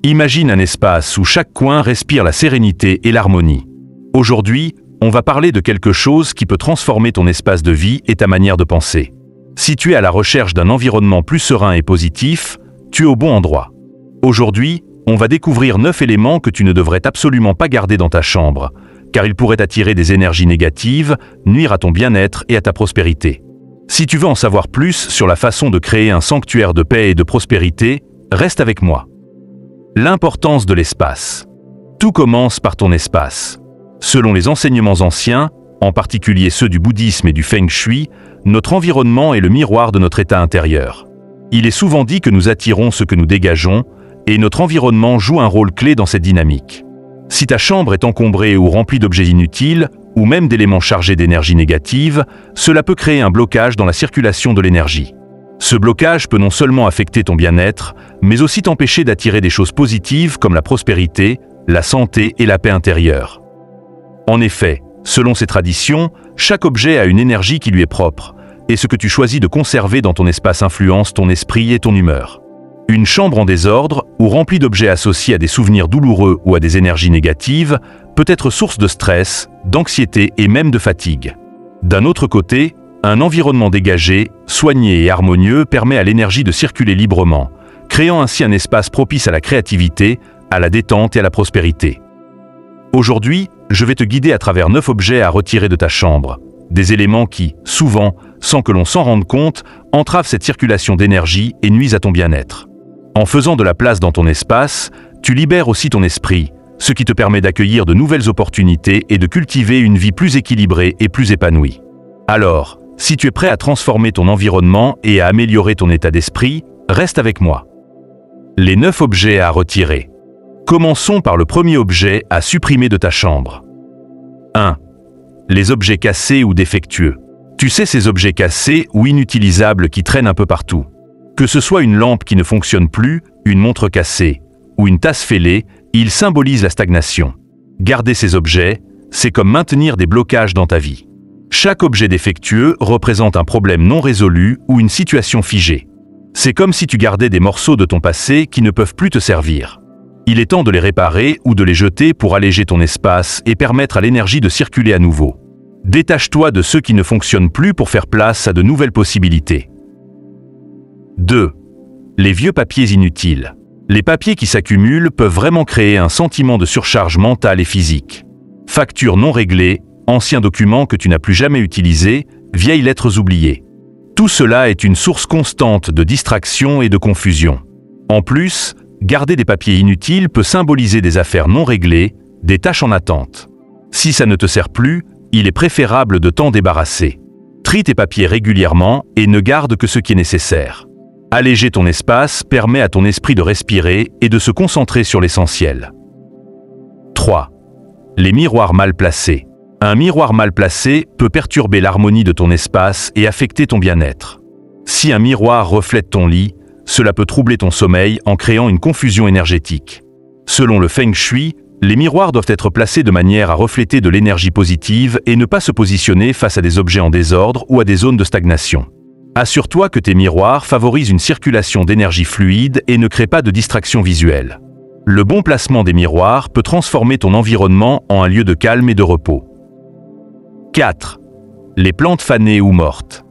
Imagine un espace où chaque coin respire la sérénité et l'harmonie. Aujourd'hui, on va parler de quelque chose qui peut transformer ton espace de vie et ta manière de penser. Si tu es à la recherche d'un environnement plus serein et positif, tu es au bon endroit. Aujourd'hui, on va découvrir 9 éléments que tu ne devrais absolument pas garder dans ta chambre, car ils pourraient attirer des énergies négatives, nuire à ton bien-être et à ta prospérité. Si tu veux en savoir plus sur la façon de créer un sanctuaire de paix et de prospérité, reste avec moi. L'importance de l'espace. Tout commence par ton espace. Selon les enseignements anciens, en particulier ceux du bouddhisme et du feng shui, notre environnement est le miroir de notre état intérieur. Il est souvent dit que nous attirons ce que nous dégageons, et notre environnement joue un rôle clé dans cette dynamique. Si ta chambre est encombrée ou remplie d'objets inutiles, ou même d'éléments chargés d'énergie négative, cela peut créer un blocage dans la circulation de l'énergie. Ce blocage peut non seulement affecter ton bien-être, mais aussi t'empêcher d'attirer des choses positives comme la prospérité, la santé et la paix intérieure. En effet, selon ces traditions, chaque objet a une énergie qui lui est propre, et ce que tu choisis de conserver dans ton espace influence ton esprit et ton humeur. Une chambre en désordre ou remplie d'objets associés à des souvenirs douloureux ou à des énergies négatives peut être source de stress, d'anxiété et même de fatigue. D'un autre côté, un environnement dégagé, soigné et harmonieux permet à l'énergie de circuler librement, créant ainsi un espace propice à la créativité, à la détente et à la prospérité. Aujourd'hui, je vais te guider à travers 9 objets à retirer de ta chambre, des éléments qui, souvent, sans que l'on s'en rende compte, entravent cette circulation d'énergie et nuisent à ton bien-être. En faisant de la place dans ton espace, tu libères aussi ton esprit, ce qui te permet d'accueillir de nouvelles opportunités et de cultiver une vie plus équilibrée et plus épanouie. Alors, si tu es prêt à transformer ton environnement et à améliorer ton état d'esprit, reste avec moi. Les 9 objets à retirer. Commençons par le premier objet à supprimer de ta chambre. 1. Les objets cassés ou défectueux. Tu sais, ces objets cassés ou inutilisables qui traînent un peu partout. Que ce soit une lampe qui ne fonctionne plus, une montre cassée ou une tasse fêlée, ils symbolisent la stagnation. Garder ces objets, c'est comme maintenir des blocages dans ta vie. Chaque objet défectueux représente un problème non résolu ou une situation figée. C'est comme si tu gardais des morceaux de ton passé qui ne peuvent plus te servir. Il est temps de les réparer ou de les jeter pour alléger ton espace et permettre à l'énergie de circuler à nouveau. Détache-toi de ceux qui ne fonctionnent plus pour faire place à de nouvelles possibilités. 2. Les vieux papiers inutiles. Les papiers qui s'accumulent peuvent vraiment créer un sentiment de surcharge mentale et physique. Factures non réglées, anciens documents que tu n'as plus jamais utilisés, vieilles lettres oubliées. Tout cela est une source constante de distraction et de confusion. En plus, garder des papiers inutiles peut symboliser des affaires non réglées, des tâches en attente. Si ça ne te sert plus, il est préférable de t'en débarrasser. Trie tes papiers régulièrement et ne garde que ce qui est nécessaire. Alléger ton espace permet à ton esprit de respirer et de se concentrer sur l'essentiel. 3. Les miroirs mal placés. Un miroir mal placé peut perturber l'harmonie de ton espace et affecter ton bien-être. Si un miroir reflète ton lit, cela peut troubler ton sommeil en créant une confusion énergétique. Selon le feng shui, les miroirs doivent être placés de manière à refléter de l'énergie positive et ne pas se positionner face à des objets en désordre ou à des zones de stagnation. Assure-toi que tes miroirs favorisent une circulation d'énergie fluide et ne créent pas de distraction visuelle. Le bon placement des miroirs peut transformer ton environnement en un lieu de calme et de repos. 4. Les plantes fanées ou mortes.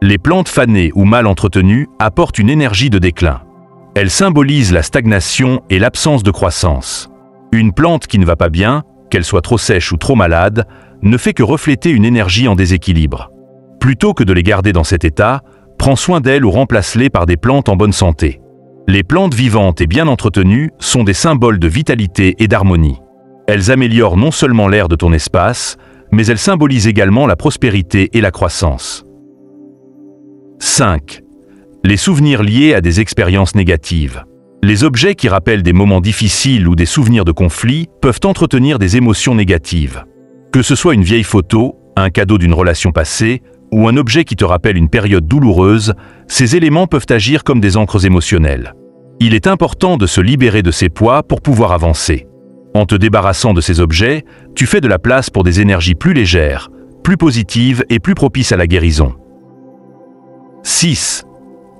Les plantes fanées ou mal entretenues apportent une énergie de déclin. Elles symbolisent la stagnation et l'absence de croissance. Une plante qui ne va pas bien, qu'elle soit trop sèche ou trop malade, ne fait que refléter une énergie en déséquilibre. Plutôt que de les garder dans cet état, prends soin d'elles ou remplace-les par des plantes en bonne santé. Les plantes vivantes et bien entretenues sont des symboles de vitalité et d'harmonie. Elles améliorent non seulement l'air de ton espace, mais elles symbolisent également la prospérité et la croissance. 5. Les souvenirs liés à des expériences négatives. Les objets qui rappellent des moments difficiles ou des souvenirs de conflits peuvent entretenir des émotions négatives. Que ce soit une vieille photo, un cadeau d'une relation passée, ou un objet qui te rappelle une période douloureuse, ces éléments peuvent agir comme des ancres émotionnelles. Il est important de se libérer de ces poids pour pouvoir avancer. En te débarrassant de ces objets, tu fais de la place pour des énergies plus légères, plus positives et plus propices à la guérison. 6.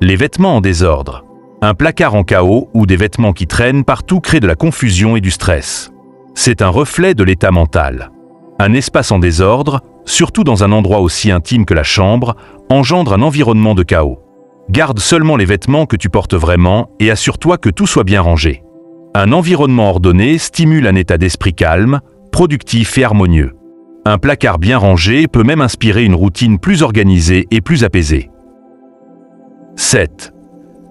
Les vêtements en désordre. Un placard en chaos ou des vêtements qui traînent partout créent de la confusion et du stress. C'est un reflet de l'état mental. Un espace en désordre, surtout dans un endroit aussi intime que la chambre, engendre un environnement de chaos. Garde seulement les vêtements que tu portes vraiment et assure-toi que tout soit bien rangé. Un environnement ordonné stimule un état d'esprit calme, productif et harmonieux. Un placard bien rangé peut même inspirer une routine plus organisée et plus apaisée. 7.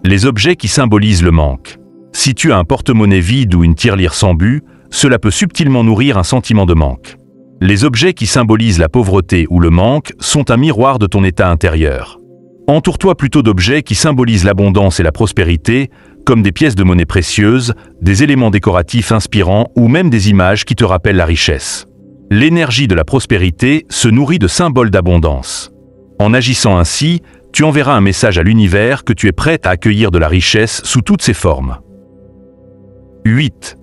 Les objets qui symbolisent le manque. Si tu as un porte-monnaie vide ou une tirelire sans but, cela peut subtilement nourrir un sentiment de manque. Les objets qui symbolisent la pauvreté ou le manque sont un miroir de ton état intérieur. Entoure-toi plutôt d'objets qui symbolisent l'abondance et la prospérité, comme des pièces de monnaie précieuses, des éléments décoratifs inspirants ou même des images qui te rappellent la richesse. L'énergie de la prospérité se nourrit de symboles d'abondance. En agissant ainsi, tu enverras un message à l'univers que tu es prête à accueillir de la richesse sous toutes ses formes. 8.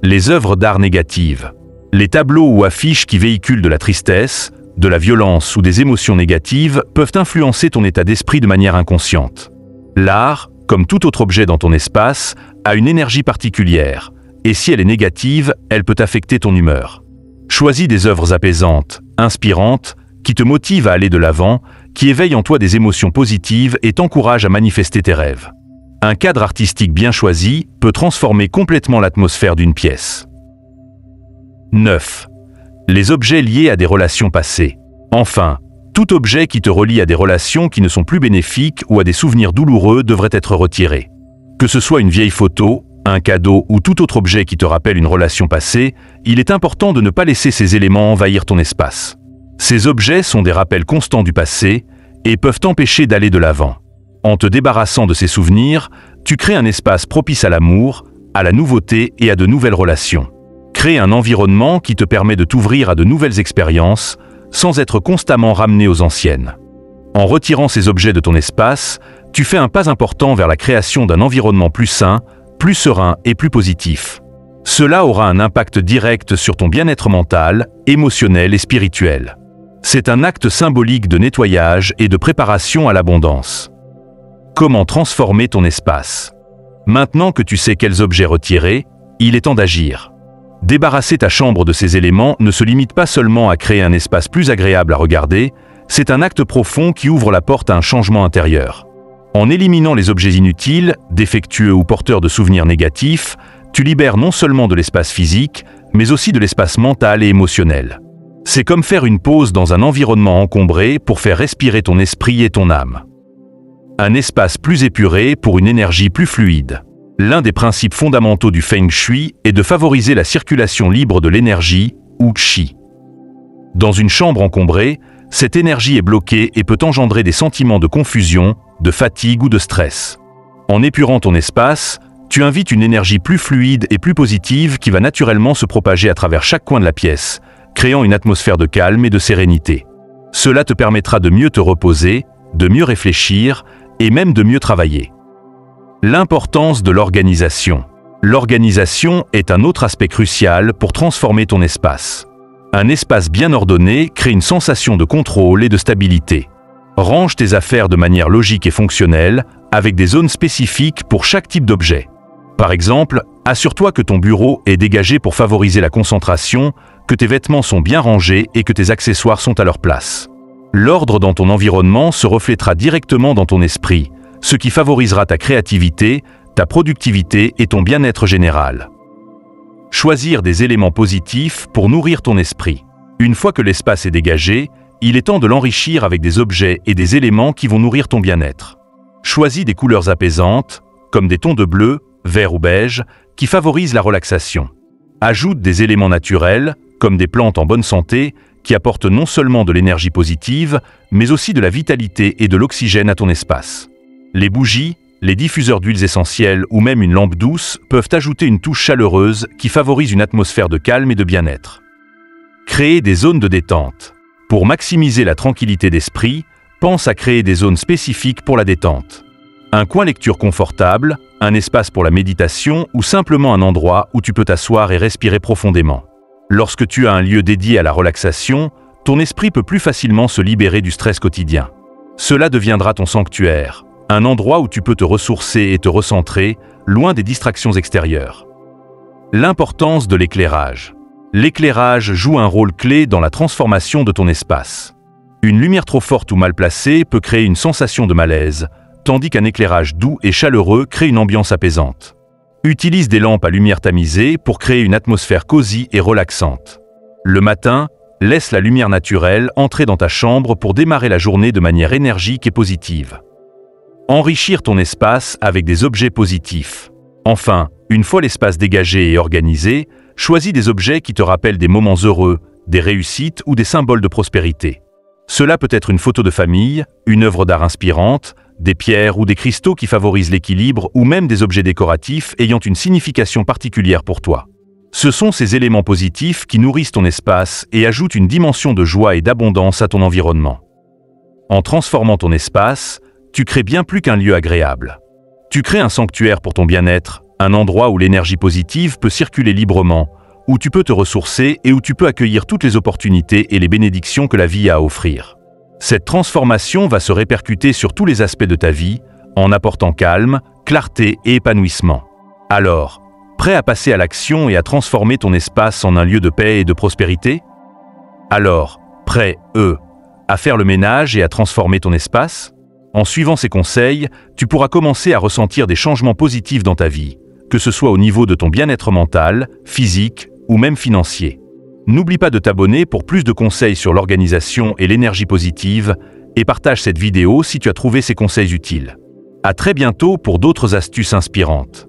Les œuvres d'art négatives. Les tableaux ou affiches qui véhiculent de la tristesse, de la violence ou des émotions négatives peuvent influencer ton état d'esprit de manière inconsciente. L'art, comme tout autre objet dans ton espace, a une énergie particulière, et si elle est négative, elle peut affecter ton humeur. Choisis des œuvres apaisantes, inspirantes, qui te motivent à aller de l'avant, qui éveillent en toi des émotions positives et t'encouragent à manifester tes rêves. Un cadre artistique bien choisi peut transformer complètement l'atmosphère d'une pièce. 9. Les objets liés à des relations passées. Enfin, tout objet qui te relie à des relations qui ne sont plus bénéfiques ou à des souvenirs douloureux devrait être retiré. Que ce soit une vieille photo, un cadeau ou tout autre objet qui te rappelle une relation passée, il est important de ne pas laisser ces éléments envahir ton espace. Ces objets sont des rappels constants du passé et peuvent t'empêcher d'aller de l'avant. En te débarrassant de ces souvenirs, tu crées un espace propice à l'amour, à la nouveauté et à de nouvelles relations. Crée un environnement qui te permet de t'ouvrir à de nouvelles expériences sans être constamment ramené aux anciennes. En retirant ces objets de ton espace, tu fais un pas important vers la création d'un environnement plus sain, plus serein et plus positif. Cela aura un impact direct sur ton bien-être mental, émotionnel et spirituel. C'est un acte symbolique de nettoyage et de préparation à l'abondance. Comment transformer ton espace? Maintenant que tu sais quels objets retirer, il est temps d'agir. Débarrasser ta chambre de ces éléments ne se limite pas seulement à créer un espace plus agréable à regarder, c'est un acte profond qui ouvre la porte à un changement intérieur. En éliminant les objets inutiles, défectueux ou porteurs de souvenirs négatifs, tu libères non seulement de l'espace physique, mais aussi de l'espace mental et émotionnel. C'est comme faire une pause dans un environnement encombré pour faire respirer ton esprit et ton âme. Un espace plus épuré pour une énergie plus fluide. L'un des principes fondamentaux du Feng Shui est de favoriser la circulation libre de l'énergie, ou Qi. Dans une chambre encombrée, cette énergie est bloquée et peut engendrer des sentiments de confusion, de fatigue ou de stress. En épurant ton espace, tu invites une énergie plus fluide et plus positive qui va naturellement se propager à travers chaque coin de la pièce, créant une atmosphère de calme et de sérénité. Cela te permettra de mieux te reposer, de mieux réfléchir et même de mieux travailler. L'importance de l'organisation. L'organisation est un autre aspect crucial pour transformer ton espace. Un espace bien ordonné crée une sensation de contrôle et de stabilité. Range tes affaires de manière logique et fonctionnelle, avec des zones spécifiques pour chaque type d'objet. Par exemple, assure-toi que ton bureau est dégagé pour favoriser la concentration, que tes vêtements sont bien rangés et que tes accessoires sont à leur place. L'ordre dans ton environnement se reflétera directement dans ton esprit, ce qui favorisera ta créativité, ta productivité et ton bien-être général. Choisir des éléments positifs pour nourrir ton esprit. Une fois que l'espace est dégagé, il est temps de l'enrichir avec des objets et des éléments qui vont nourrir ton bien-être. Choisis des couleurs apaisantes, comme des tons de bleu, vert ou beige, qui favorisent la relaxation. Ajoute des éléments naturels, comme des plantes en bonne santé, qui apportent non seulement de l'énergie positive, mais aussi de la vitalité et de l'oxygène à ton espace. Les bougies, les diffuseurs d'huiles essentielles ou même une lampe douce peuvent ajouter une touche chaleureuse qui favorise une atmosphère de calme et de bien-être. Créer des zones de détente. Pour maximiser la tranquillité d'esprit, pense à créer des zones spécifiques pour la détente. Un coin lecture confortable, un espace pour la méditation ou simplement un endroit où tu peux t'asseoir et respirer profondément. Lorsque tu as un lieu dédié à la relaxation, ton esprit peut plus facilement se libérer du stress quotidien. Cela deviendra ton sanctuaire, Un endroit où tu peux te ressourcer et te recentrer, loin des distractions extérieures. L'importance de l'éclairage. L'éclairage joue un rôle clé dans la transformation de ton espace. Une lumière trop forte ou mal placée peut créer une sensation de malaise, tandis qu'un éclairage doux et chaleureux crée une ambiance apaisante. Utilise des lampes à lumière tamisée pour créer une atmosphère cosy et relaxante. Le matin, laisse la lumière naturelle entrer dans ta chambre pour démarrer la journée de manière énergique et positive. Enrichir ton espace avec des objets positifs. Enfin, une fois l'espace dégagé et organisé, choisis des objets qui te rappellent des moments heureux, des réussites ou des symboles de prospérité. Cela peut être une photo de famille, une œuvre d'art inspirante, des pierres ou des cristaux qui favorisent l'équilibre ou même des objets décoratifs ayant une signification particulière pour toi. Ce sont ces éléments positifs qui nourrissent ton espace et ajoutent une dimension de joie et d'abondance à ton environnement. En transformant ton espace, tu crées bien plus qu'un lieu agréable. Tu crées un sanctuaire pour ton bien-être, un endroit où l'énergie positive peut circuler librement, où tu peux te ressourcer et où tu peux accueillir toutes les opportunités et les bénédictions que la vie a à offrir. Cette transformation va se répercuter sur tous les aspects de ta vie, en apportant calme, clarté et épanouissement. Alors, prêt à passer à l'action et à transformer ton espace en un lieu de paix et de prospérité? Alors, prêt, à faire le ménage et à transformer ton espace? En suivant ces conseils, tu pourras commencer à ressentir des changements positifs dans ta vie, que ce soit au niveau de ton bien-être mental, physique ou même financier. N'oublie pas de t'abonner pour plus de conseils sur l'organisation et l'énergie positive et partage cette vidéo si tu as trouvé ces conseils utiles. À très bientôt pour d'autres astuces inspirantes.